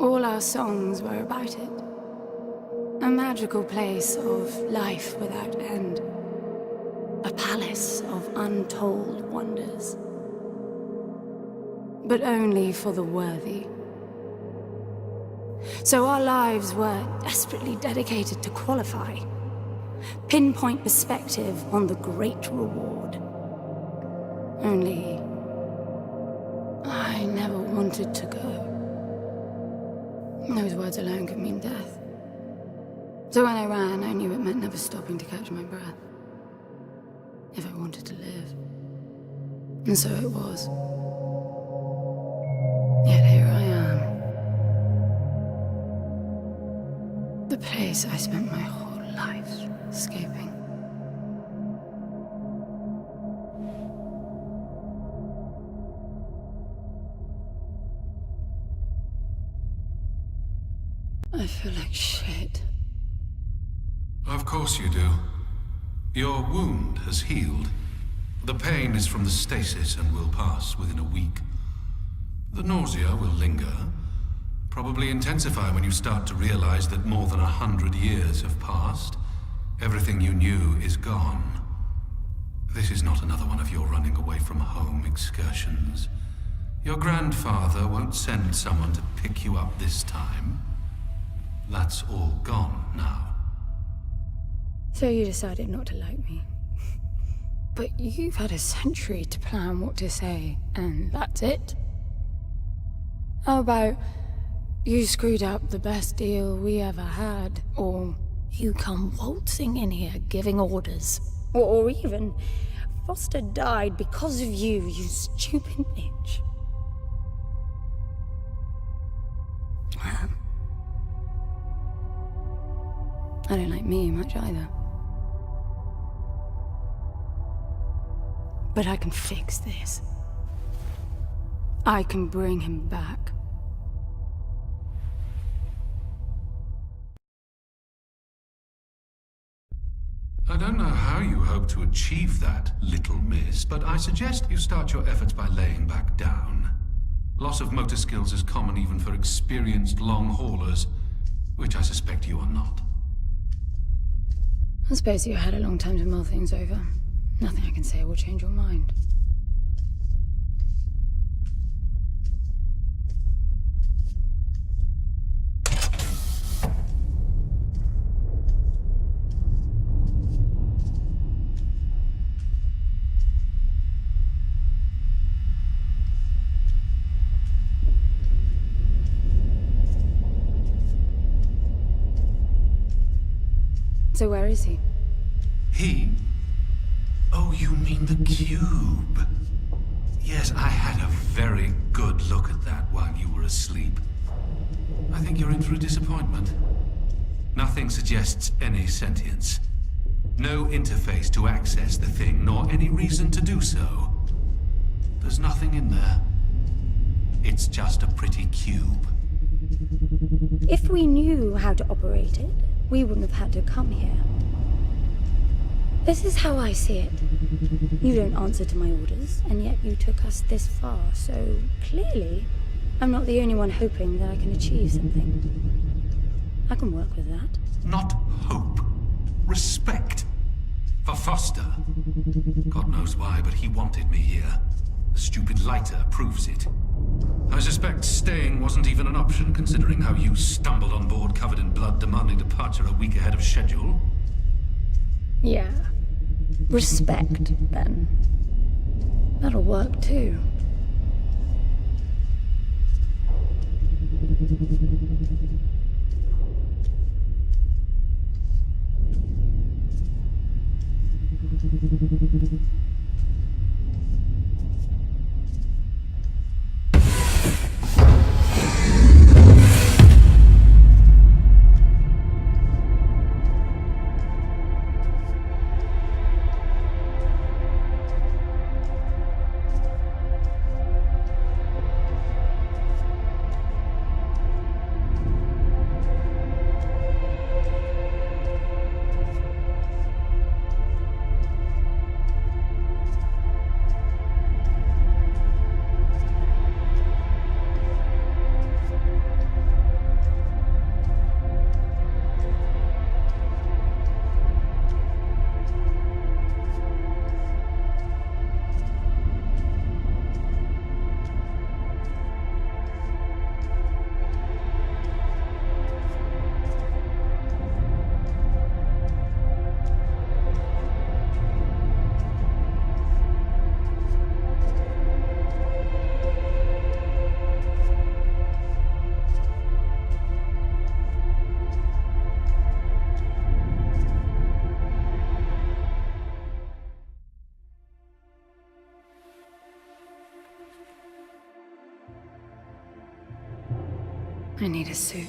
All our songs were about it. A magical place of life without end. A palace of untold wonders. But only for the worthy. So our lives were desperately dedicated to qualify. Pinpoint perspective on the great reward. Only... I never wanted to go. Those words alone could mean death. So when I ran, I knew it meant never stopping to catch my breath. If I wanted to live. And so it was. Yet here I am. The place I spent my whole life escaping. I feel like shit. Of course you do. Your wound has healed. The pain is from the stasis and will pass within a week. The nausea will linger, probably intensify when you start to realize that more than 100 years have passed. Everything you knew is gone. This is not another one of your running away from home excursions. Your grandfather won't send someone to pick you up this time. That's all gone now. So you decided not to like me. But you've had a century to plan what to say, and that's it? How about you screwed up the best deal we ever had, or you come waltzing in here giving orders, or even Foster died because of you, you stupid bitch. I don't like me much either. But I can fix this. I can bring him back. I don't know how you hope to achieve that, little miss, but I suggest you start your efforts by laying back down. Loss of motor skills is common even for experienced long haulers, which I suspect you are not. I suppose you had a long time to mull things over. Nothing I can say will change your mind. So where is he? He? Oh, you mean the cube. Yes, I had a very good look at that while you were asleep. I think you're in for a disappointment. Nothing suggests any sentience. No interface to access the thing, nor any reason to do so. There's nothing in there. It's just a pretty cube. If we knew how to operate it, we wouldn't have had to come here. This is how I see it. You don't answer to my orders, and yet you took us this far, so clearly I'm not the only one hoping that I can achieve something. I can work with that. Not hope. Respect. For Foster. God knows why, but he wanted me here. The stupid lighter proves it. I suspect staying wasn't even an option, considering how you stumbled on board covered in blood, demanding departure a week ahead of schedule. Yeah. Respect, then. That'll work, too. I need a suit.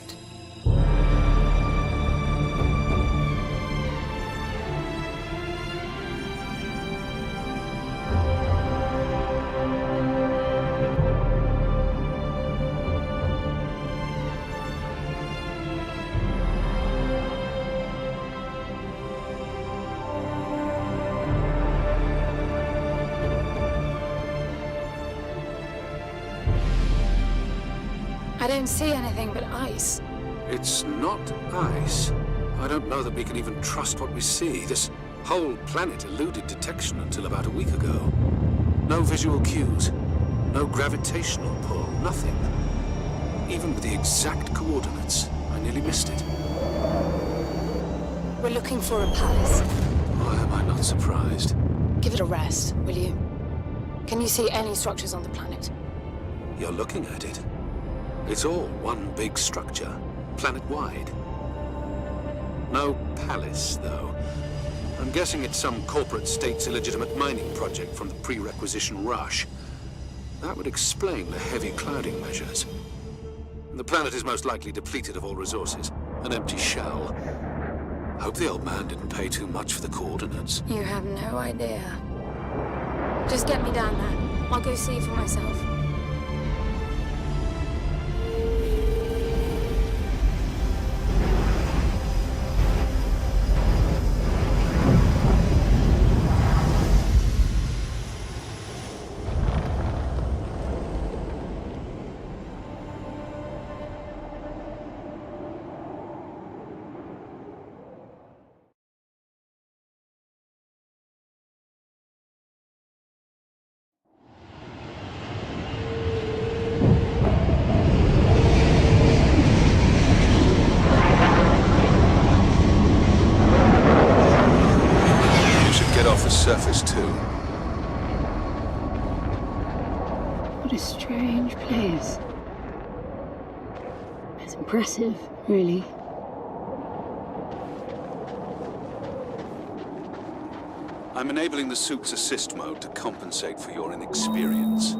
I don't see anything but ice. It's not ice. I don't know that we can even trust what we see. This whole planet eluded detection until about a week ago. No visual cues, no gravitational pull, nothing. Even with the exact coordinates, I nearly missed it. We're looking for a palace. Why am I not surprised? Give it a rest, will you? Can you see any structures on the planet? You're looking at it. It's all one big structure, planet-wide. No palace, though. I'm guessing it's some corporate state's illegitimate mining project from the pre-requisition rush. That would explain the heavy clouding measures. The planet is most likely depleted of all resources. An empty shell. Hope the old man didn't pay too much for the coordinates. You have no idea. Just get me down there. I'll go see for myself. Surface too. What a strange place. It's impressive, really. I'm enabling the suit's assist mode to compensate for your inexperience.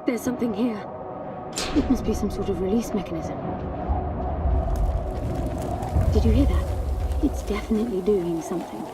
There's something here. It must be some sort of release mechanism. Did you hear that? It's definitely doing something.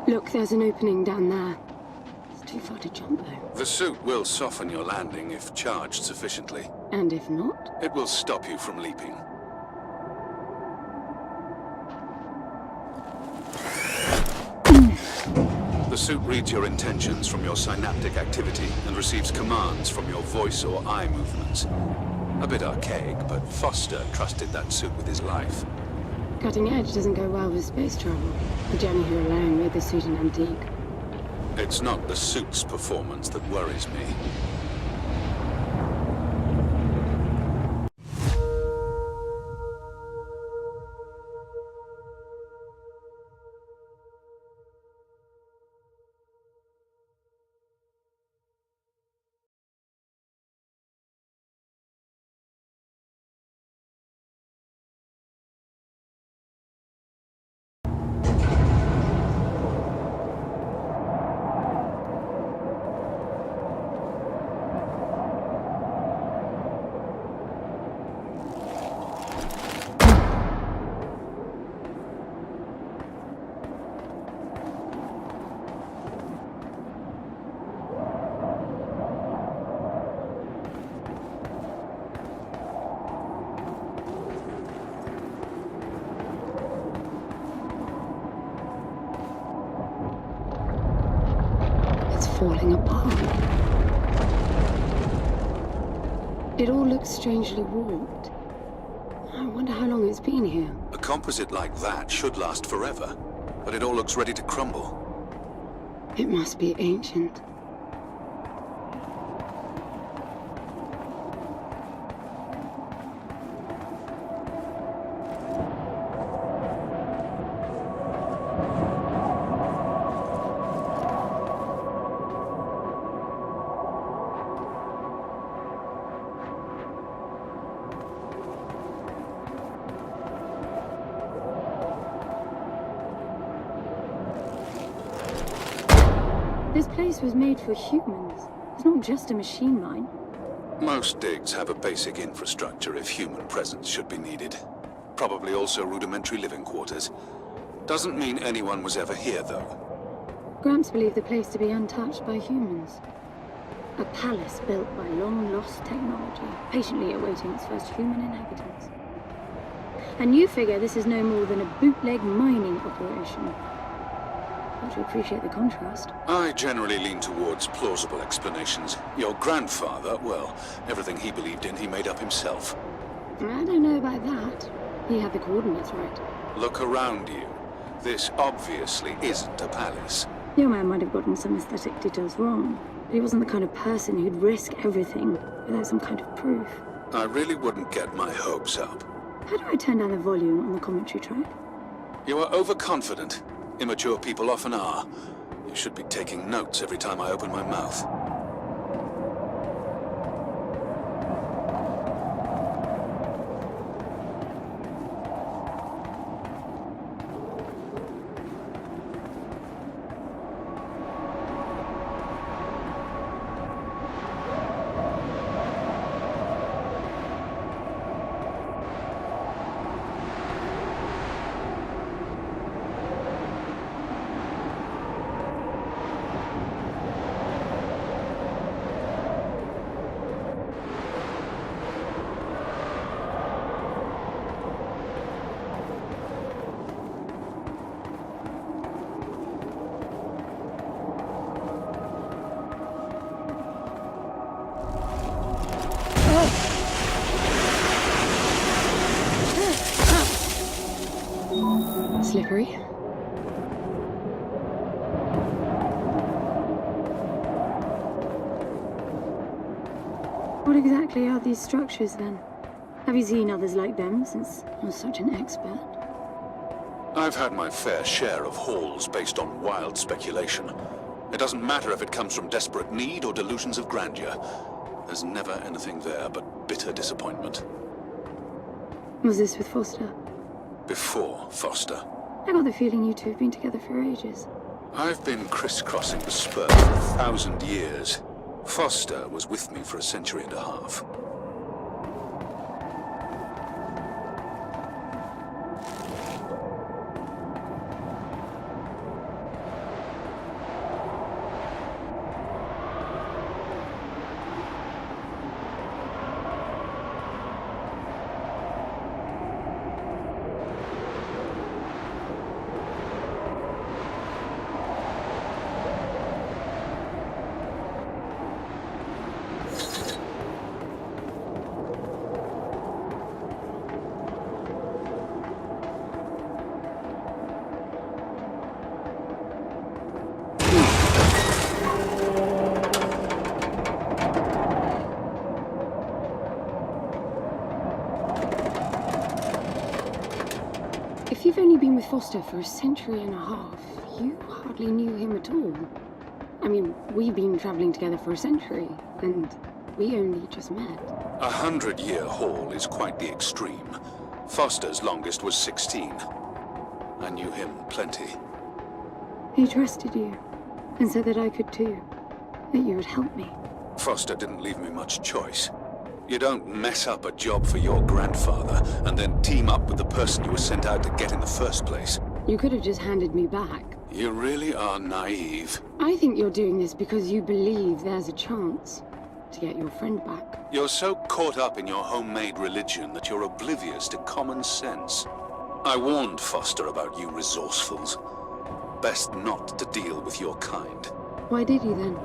Look, there's an opening down there. It's too far to jump, though. The suit will soften your landing if charged sufficiently. And if not? It will stop you from leaping. The suit reads your intentions from your synaptic activity and receives commands from your voice or eye movements. A bit archaic, but Foster trusted that suit with his life. Cutting edge doesn't go well with space travel. The journey here alone made the suit an antique. It's not the suit's performance that worries me. Falling apart. It all looks strangely warped. I wonder how long it's been here. A composite like that should last forever. but it all looks ready to crumble. It must be ancient. This place was made for humans. It's not just a machine mine. Most digs have a basic infrastructure if human presence should be needed. Probably also rudimentary living quarters. Doesn't mean anyone was ever here, though. Gramps believed the place to be untouched by humans. A palace built by long-lost technology, patiently awaiting its first human inhabitants. And you figure this is no more than a bootleg mining operation. Got to appreciate the contrast. I generally lean towards plausible explanations. Your grandfather, well, everything he believed in, he made up himself. I don't know about that. He had the coordinates right. Look around you. This obviously isn't a palace. Your man might have gotten some aesthetic details wrong, but he wasn't the kind of person who'd risk everything without some kind of proof. I really wouldn't get my hopes up. How do I turn down the volume on the commentary track? You are overconfident. Immature people often are. You should be taking notes every time I open my mouth. Slippery. What exactly are these structures then? Have you seen others like them since you're such an expert? I've had my fair share of hauls based on wild speculation. It doesn't matter if it comes from desperate need or delusions of grandeur. There's never anything there but bitter disappointment. Was this with Foster? Before Foster. I got the feeling you two have been together for ages. I've been crisscrossing the spur for 1,000 years. Foster was with me for a century and a half. If you've only been with Foster for a century and a half, you hardly knew him at all. I mean, we've been traveling together for a century, and we only just met. 100-year haul is quite the extreme. Foster's longest was 16. I knew him plenty. He trusted you, and said that I could too, that you would help me. Foster didn't leave me much choice. You don't mess up a job for your grandfather and then team up with the person you were sent out to get in the first place. You could have just handed me back. You really are naive. I think you're doing this because you believe there's a chance to get your friend back. You're so caught up in your homemade religion that you're oblivious to common sense. I warned Foster about you resourcefuls. Best not to deal with your kind. Why did you then?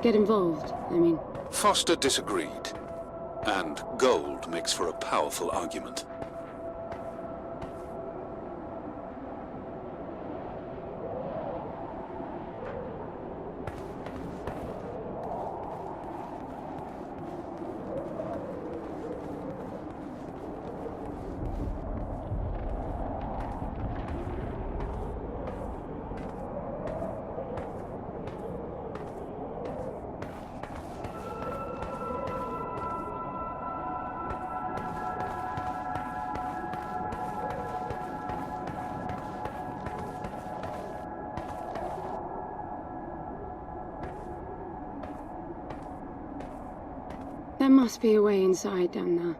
Get involved, I mean. Foster disagreed, and gold makes for a powerful argument. There must be a way inside down there.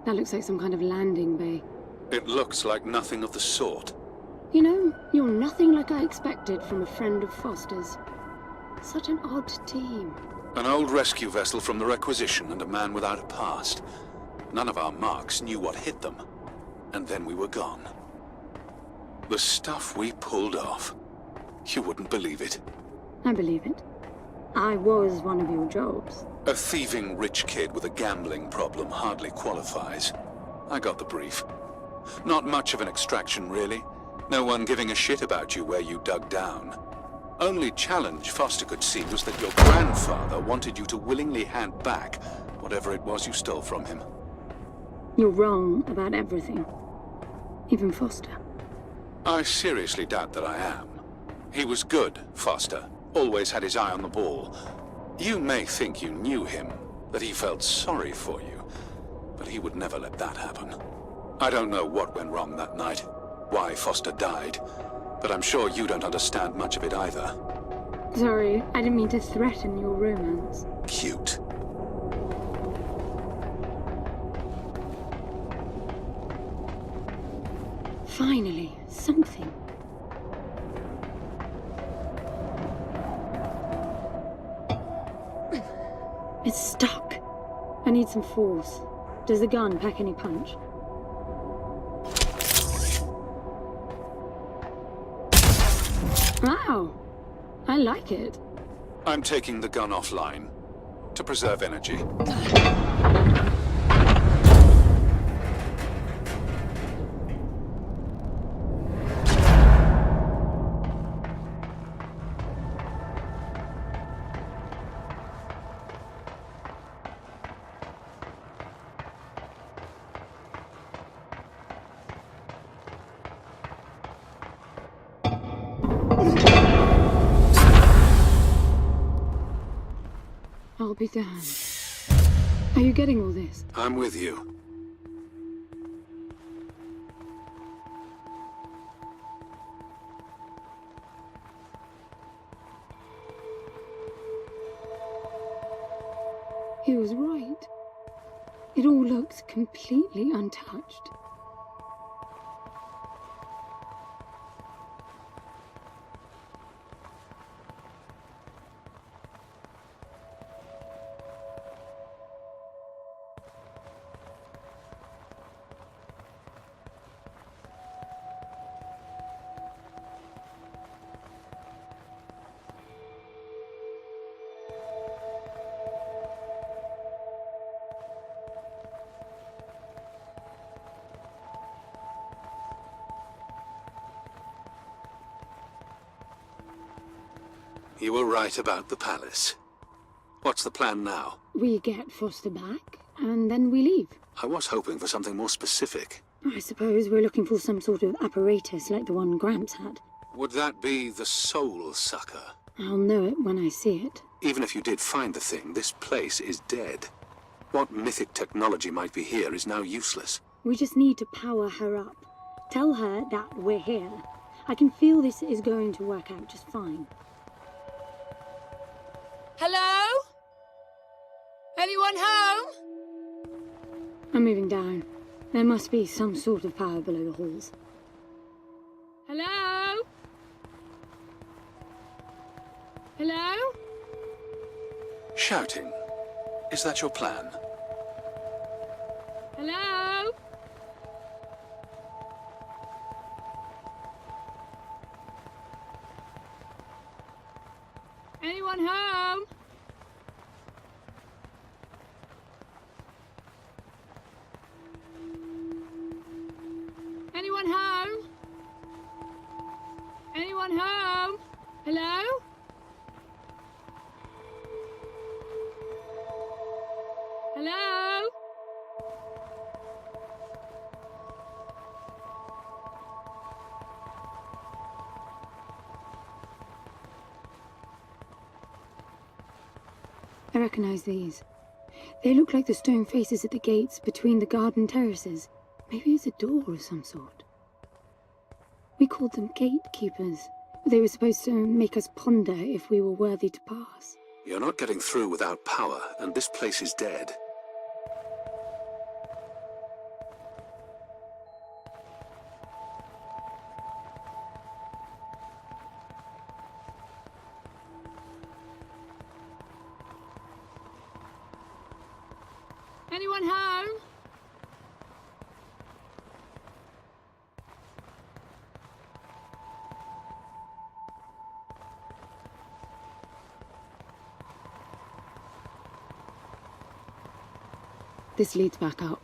That looks like some kind of landing bay. It looks like nothing of the sort. You know, you're nothing like I expected from a friend of Foster's. Such an odd team. An old rescue vessel from the Requisition and a man without a past. None of our marks knew what hit them. And then we were gone. The stuff we pulled off. You wouldn't believe it. I believe it. I was one of your jobs. A thieving rich kid with a gambling problem hardly qualifies. I got the brief. Not much of an extraction, really. No one giving a shit about you where you dug down. Only challenge Foster could see was that your grandfather wanted you to willingly hand back whatever it was you stole from him. You're wrong about everything. Even Foster. I seriously doubt that I am. He was good, Foster. Always had his eye on the ball. You may think you knew him, that he felt sorry for you, but he would never let that happen. I don't know what went wrong that night, why Foster died, but I'm sure you don't understand much of it either. Sorry, I didn't mean to threaten your romance. Cute. Finally, something. It's stuck. I need some force. Does the gun pack any punch? Wow! I like it. I'm taking the gun offline to preserve energy. I'll be damned. Are you getting all this? I'm with you. He was right. It all looks completely untouched. You were right about the palace. What's the plan now? We get Foster back, and then we leave. I was hoping for something more specific. I suppose we're looking for some sort of apparatus like the one Gramps had. Would that be the Soul Sucker? I'll know it when I see it. Even if you did find the thing, this place is dead. What mythic technology might be here is now useless. We just need to power her up. Tell her that we're here. I can feel this is going to work out just fine. Hello? Anyone home? I'm moving down. There must be some sort of power below the halls. Hello? Hello? Shouting. Is that your plan? Hello? Anyone home? Anyone home? Anyone home? Hello? Hello? I recognize these. They look like the stone faces at the gates between the garden terraces. Maybe it's a door of some sort. We called them gatekeepers. They were supposed to make us ponder if we were worthy to pass. You're not getting through without power, and this place is dead. Anyone home? This leads back up.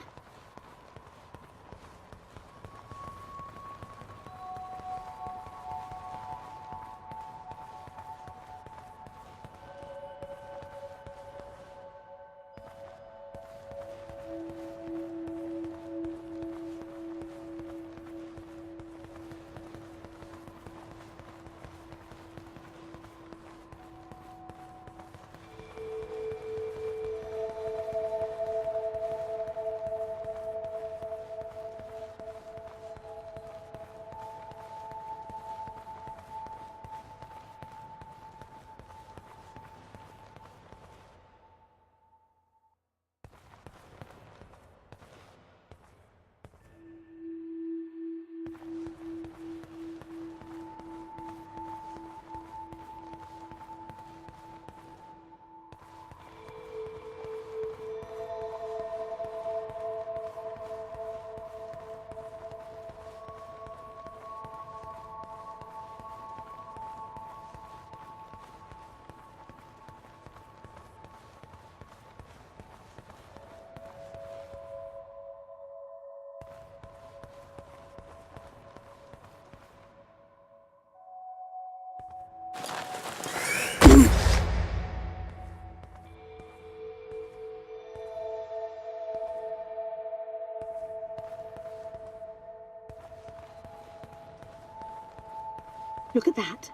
Look at that.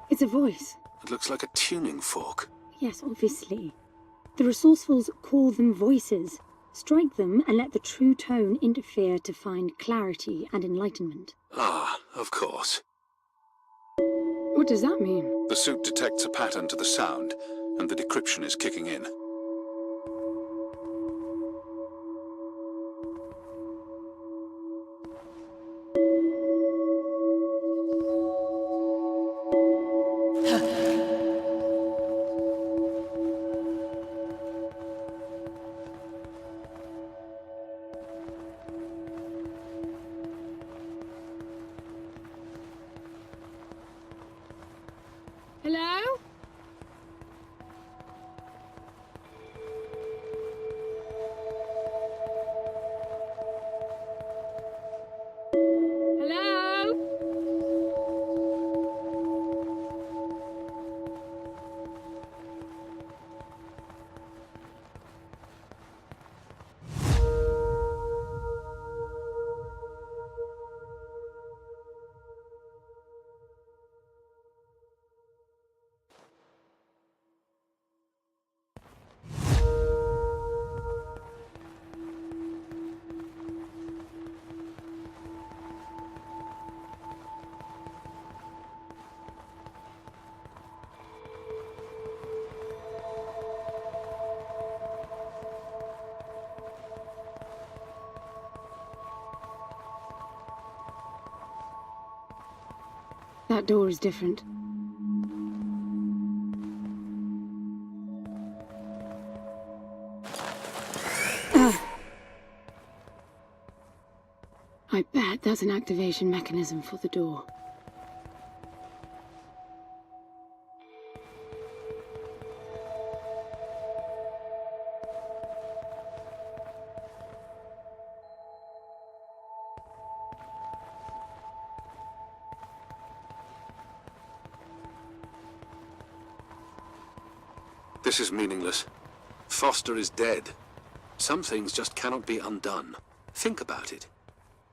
It's a voice. It looks like a tuning fork. Yes, obviously. The resourcefuls call them voices. Strike them and let the true tone interfere to find clarity and enlightenment. Ah, of course. What does that mean? The suit detects a pattern to the sound, and the decryption is kicking in. Hello? Hello? That door is different. I bet that's an activation mechanism for the door. This is meaningless. Foster is dead. Some things just cannot be undone. Think about it.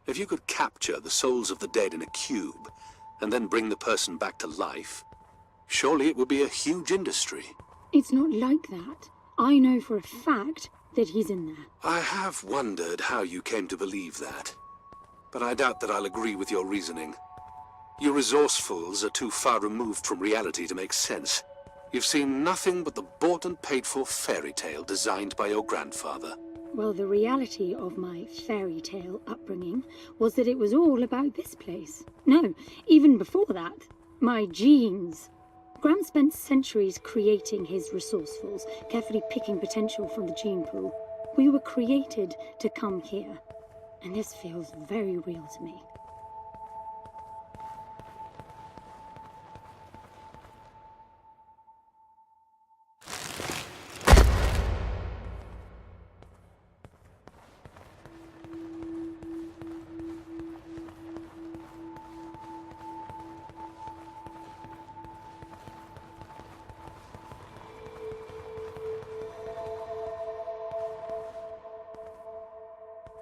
If you could capture the souls of the dead in a cube, and then bring the person back to life, surely it would be a huge industry. It's not like that. I know for a fact that he's in there. I have wondered how you came to believe that. But I doubt that I'll agree with your reasoning. You resourcefuls are too far removed from reality to make sense. You've seen nothing but the bought and paid for fairy tale designed by your grandfather. Well, the reality of my fairy tale upbringing was that it was all about this place. No, even before that, my genes. Gram spent centuries creating his resourcefuls, carefully picking potential from the gene pool. We were created to come here, and this feels very real to me.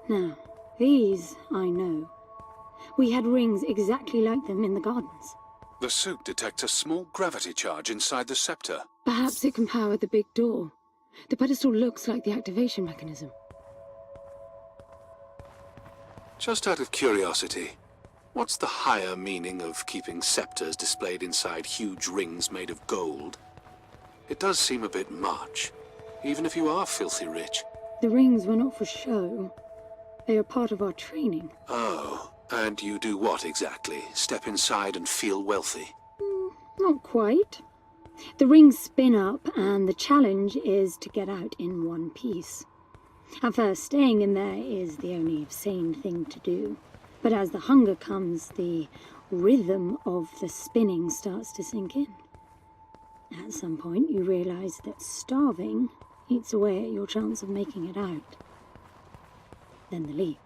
Now, these I know. We had rings exactly like them in the gardens. The suit detects a small gravity charge inside the scepter. Perhaps it can power the big door. The pedestal looks like the activation mechanism. Just out of curiosity, what's the higher meaning of keeping scepters displayed inside huge rings made of gold? It does seem a bit much, even if you are filthy rich. The rings were not for show. They are part of our training. Oh, and you do what exactly? Step inside and feel wealthy? Not quite. The rings spin up, and the challenge is to get out in one piece. At first, staying in there is the only sane thing to do. But as the hunger comes, the rhythm of the spinning starts to sink in. At some point, you realize that starving eats away at your chance of making it out. Then the leap.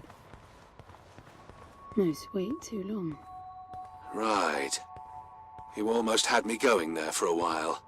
No, wait too long. Right. You almost had me going there for a while.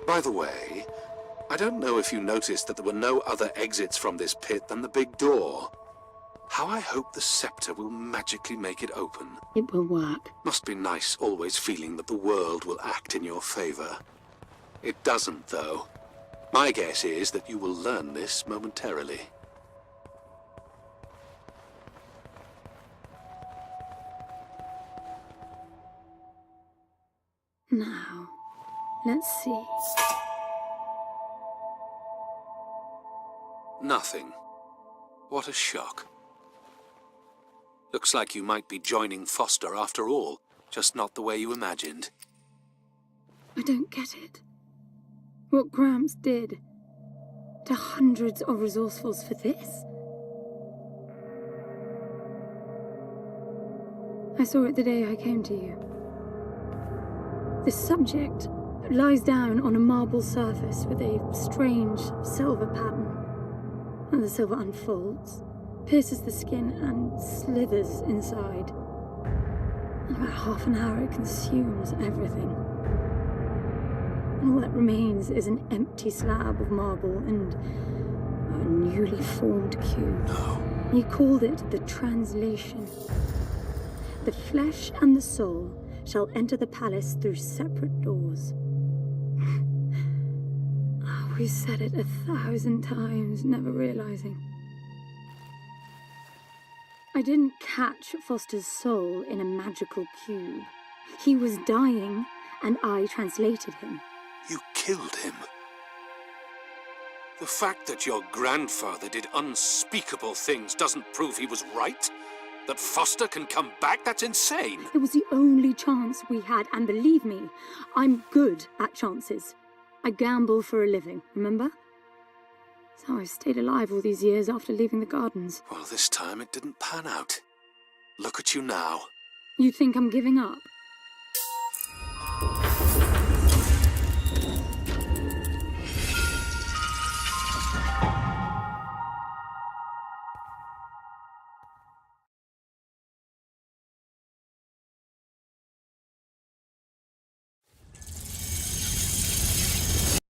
By the way, I don't know if you noticed that there were no other exits from this pit than the big door. How I hope the scepter will magically make it open. It will work. Must be nice always feeling that the world will act in your favor. It doesn't, though. My guess is that you will learn this momentarily. Now, let's see. Nothing. What a shock. Looks like you might be joining Foster after all, just not the way you imagined. I don't get it. What Gramps did to hundreds of resourcefuls for this? I saw it the day I came to you. The subject lies down on a marble surface with a strange silver pattern. And the silver unfolds, pierces the skin, and slithers inside. In about half an hour, it consumes everything. And all that remains is an empty slab of marble and a newly formed cube. No. He called it the translation. The flesh and the soul shall enter the palace through separate doors. We said it 1,000 times, never realizing. I didn't catch Foster's soul in a magical cube. He was dying, and I translated him. You killed him. The fact that your grandfather did unspeakable things doesn't prove he was right. That Foster can come back, that's insane. It was the only chance we had, and believe me, I'm good at chances. I gamble for a living, remember? That's how I stayed alive all these years after leaving the gardens. Well, this time it didn't pan out. Look at you now. You think I'm giving up?